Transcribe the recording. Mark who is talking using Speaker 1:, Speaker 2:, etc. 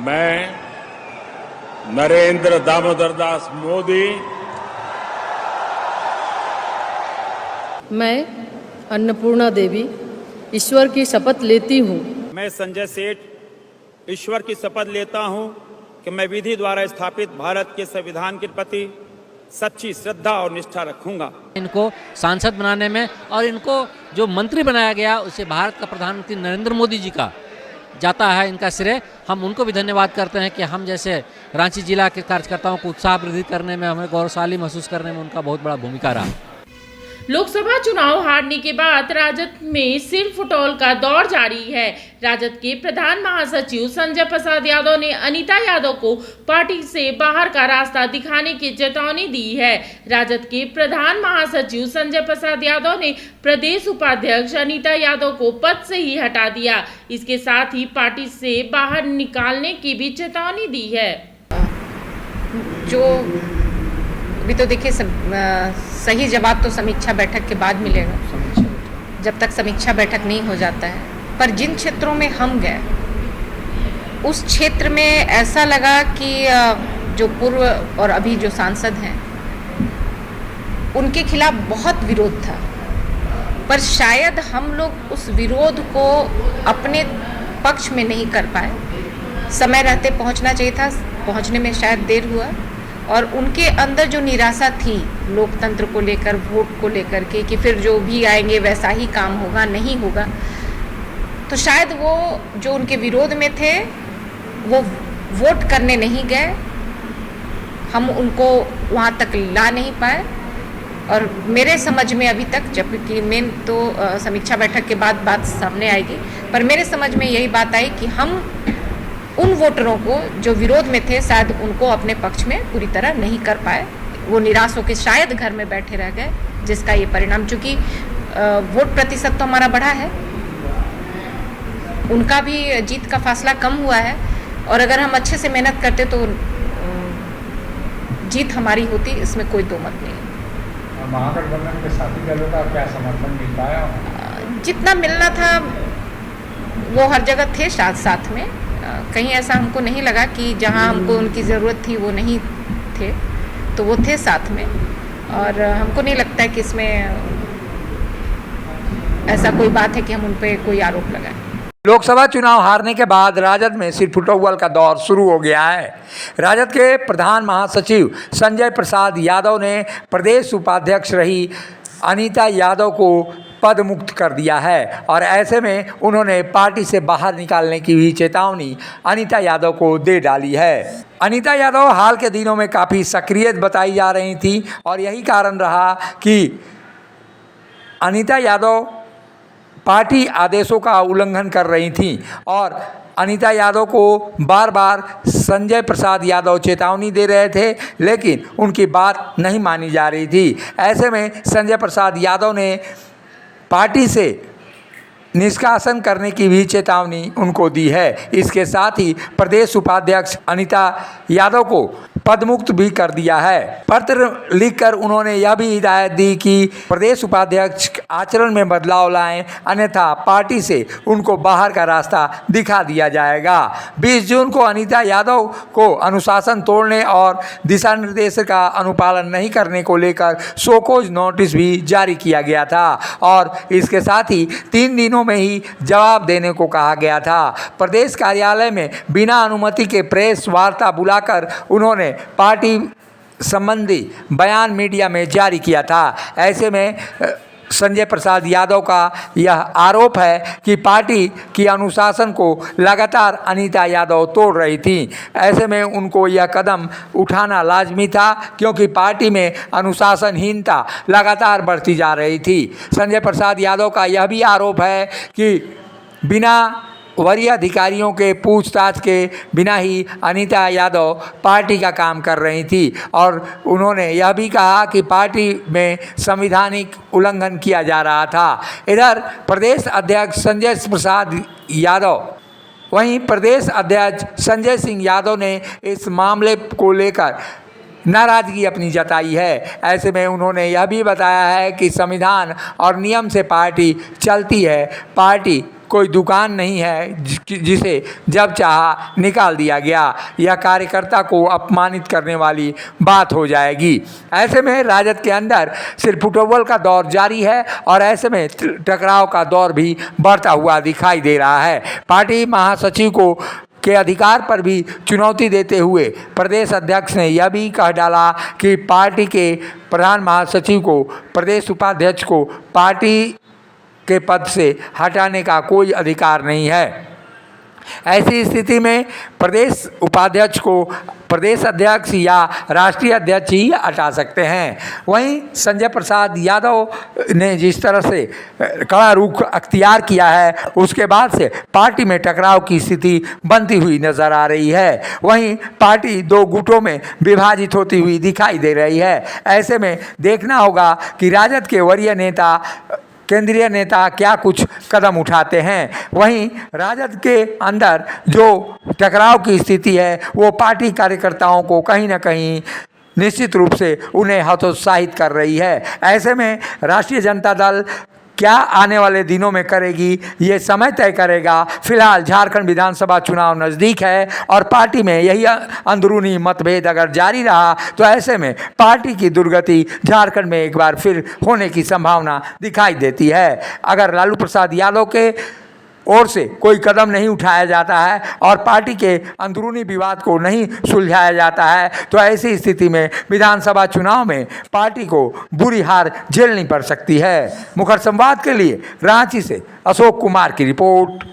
Speaker 1: मैं नरेंद्र दामोदर दास मोदी
Speaker 2: मैं अन्नपूर्णा देवी ईश्वर की शपथ लेती हूँ।
Speaker 3: मैं संजय सेठ ईश्वर की शपथ लेता हूं कि मैं विधि द्वारा स्थापित भारत के संविधान के प्रति सच्ची श्रद्धा और निष्ठा रखूंगा।
Speaker 4: इनको सांसद बनाने में और इनको जो मंत्री बनाया गया उसे भारत का प्रधानमंत्री नरेंद्र मोदी जी का जाता है इनका श्रेय। हम उनको भी धन्यवाद करते हैं कि हम जैसे रांची जिला के कार्यकर्ताओं को उत्साह वृद्धि करने में, हमें गौरवशाली महसूस करने में उनका बहुत बड़ा भूमिका रहा।
Speaker 5: लोकसभा चुनाव हारने के बाद राजद में सिर फुटौल का दौर जारी है। राजद के प्रधान महासचिव संजय प्रसाद यादव ने अनीता यादव को पार्टी से बाहर का रास्ता दिखाने की चेतावनी दी है। राजद के प्रधान महासचिव संजय प्रसाद यादव ने प्रदेश उपाध्यक्ष अनीता यादव को पद से ही हटा दिया। इसके साथ ही पार्टी से बाहर निकालने की भी चेतावनी दी है।
Speaker 6: जो अभी तो देखिए सही जवाब तो समीक्षा बैठक के बाद मिलेगा, जब तक समीक्षा बैठक नहीं हो जाता है। पर जिन क्षेत्रों में हम गए उस क्षेत्र में ऐसा लगा कि जो पूर्व और अभी जो सांसद हैं उनके खिलाफ बहुत विरोध था, पर शायद हम लोग उस विरोध को अपने पक्ष में नहीं कर पाए। समय रहते पहुंचना चाहिए था, पहुंचने में शायद देर हुआ। और उनके अंदर जो निराशा थी लोकतंत्र को लेकर, वोट को लेकर के कि फिर जो भी आएंगे वैसा ही काम होगा, नहीं होगा, तो शायद वो जो उनके विरोध में थे वो वोट करने नहीं गए। हम उनको वहाँ तक ला नहीं पाए। और मेरे समझ में अभी तक, जबकि मेन तो समीक्षा बैठक के बाद बात सामने आएगी, पर मेरे समझ में यही बात आई कि हम उन वोटरों को जो विरोध में थे शायद उनको अपने पक्ष में पूरी तरह नहीं कर पाए। वो निराश होकर शायद घर में बैठे रह गए, जिसका ये परिणाम, चूँकि वोट प्रतिशत तो हमारा बढ़ा है, उनका भी जीत का फासला कम हुआ है। और अगर हम अच्छे से मेहनत करते तो जीत हमारी होती, इसमें कोई दो मत नहीं।
Speaker 7: महागठबंधन के साथी दलों का क्या समर्थन मिल पाया?
Speaker 6: जितना मिलना था वो हर जगह थे साथ में। कहीं ऐसा हमको नहीं लगा कि जहां हमको उनकी ज़रूरत थी वो नहीं थे, तो वो थे साथ में। और हमको नहीं लगता है कि इसमें ऐसा कोई बात है कि हम उन पर कोई आरोप लगाएं।
Speaker 8: लोकसभा चुनाव हारने के बाद राजद में सिर फुटौल का दौर शुरू हो गया है। राजद के प्रधान महासचिव संजय प्रसाद यादव ने प्रदेश उपाध्यक्ष रही अनीता यादव को पद मुक्त कर दिया है और ऐसे में उन्होंने पार्टी से बाहर निकालने की भी चेतावनी अनीता यादव को दे डाली है। अनीता यादव हाल के दिनों में काफ़ी सक्रिय बताई जा रही थी और यही कारण रहा कि अनीता यादव पार्टी आदेशों का उल्लंघन कर रही थी और अनीता यादव को बार बार संजय प्रसाद यादव चेतावनी दे रहे थे, लेकिन उनकी बात नहीं मानी जा रही थी। ऐसे में संजय प्रसाद यादव ने पार्टी से निष्कासन करने की भी चेतावनी उनको दी है। इसके साथ ही प्रदेश उपाध्यक्ष अनीता यादव को पदमुक्त भी कर दिया है। पत्र लिखकर उन्होंने यह भी हिदायत दी कि प्रदेश उपाध्यक्ष आचरण में बदलाव लाएं, अन्यथा पार्टी से उनको बाहर का रास्ता दिखा दिया जाएगा। 20 जून को अनीता यादव को अनुशासन तोड़ने और दिशा निर्देश का अनुपालन नहीं करने को लेकर शोकॉज नोटिस भी जारी किया गया था और इसके साथ ही 3 दिनों में ही जवाब देने को कहा गया था। प्रदेश कार्यालय में बिना अनुमति के प्रेस वार्ता बुलाकर उन्होंने पार्टी संबंधी बयान मीडिया में जारी किया था। ऐसे में संजय प्रसाद यादव का यह आरोप है कि पार्टी की अनुशासन को लगातार अनीता यादव तोड़ रही थी। ऐसे में उनको यह कदम उठाना लाजमी था क्योंकि पार्टी में अनुशासनहीनता लगातार बढ़ती जा रही थी। संजय प्रसाद यादव का यह भी आरोप है कि बिना वरीय अधिकारियों के पूछताछ के बिना ही अनीता यादव पार्टी का काम कर रही थी और उन्होंने यह भी कहा कि पार्टी में संवैधानिक उल्लंघन किया जा रहा था। इधर प्रदेश अध्यक्ष संजय प्रसाद यादव, वहीं प्रदेश अध्यक्ष संजय सिंह यादव ने इस मामले को लेकर नाराज़गी अपनी जताई है। ऐसे में उन्होंने यह भी बताया है कि संविधान और नियम से पार्टी चलती है, पार्टी कोई दुकान नहीं है जिसे जब चाहा निकाल दिया गया। यह कार्यकर्ता को अपमानित करने वाली बात हो जाएगी। ऐसे में राजद के अंदर सिर फुटबॉल का दौर जारी है और ऐसे में टकराव का दौर भी बढ़ता हुआ दिखाई दे रहा है। पार्टी महासचिव को के अधिकार पर भी चुनौती देते हुए प्रदेश अध्यक्ष ने यह भी कह डाला कि पार्टी के प्रधान महासचिव को, प्रदेश उपाध्यक्ष को पार्टी के पद से हटाने का कोई अधिकार नहीं है। ऐसी स्थिति में प्रदेश उपाध्यक्ष को प्रदेश अध्यक्ष या राष्ट्रीय अध्यक्ष ही हटा सकते हैं। वहीं संजय प्रसाद यादव ने जिस तरह से कड़ा रुख अख्तियार किया है, उसके बाद से पार्टी में टकराव की स्थिति बनती हुई नजर आ रही है। वहीं पार्टी दो गुटों में विभाजित होती हुई दिखाई दे रही है। ऐसे में देखना होगा कि राजद के वरीय नेता, केंद्रीय नेता क्या कुछ कदम उठाते हैं। वहीं राजद के अंदर जो टकराव की स्थिति है वो पार्टी कार्यकर्ताओं को कहीं ना कहीं निश्चित रूप से उन्हें हतोत्साहित कर रही है। ऐसे में राष्ट्रीय जनता दल क्या आने वाले दिनों में करेगी, ये समय तय करेगा। फिलहाल झारखंड विधानसभा चुनाव नज़दीक है और पार्टी में यही अंदरूनी मतभेद अगर जारी रहा तो ऐसे में पार्टी की दुर्गति झारखंड में एक बार फिर होने की संभावना दिखाई देती है। अगर लालू प्रसाद यादव के ओर से कोई कदम नहीं उठाया जाता है और पार्टी के अंदरूनी विवाद को नहीं सुलझाया जाता है तो ऐसी स्थिति में विधानसभा चुनाव में पार्टी को बुरी हार झेलनी पड़ सकती है। मुखर संवाद के लिए रांची से अशोक कुमार की रिपोर्ट।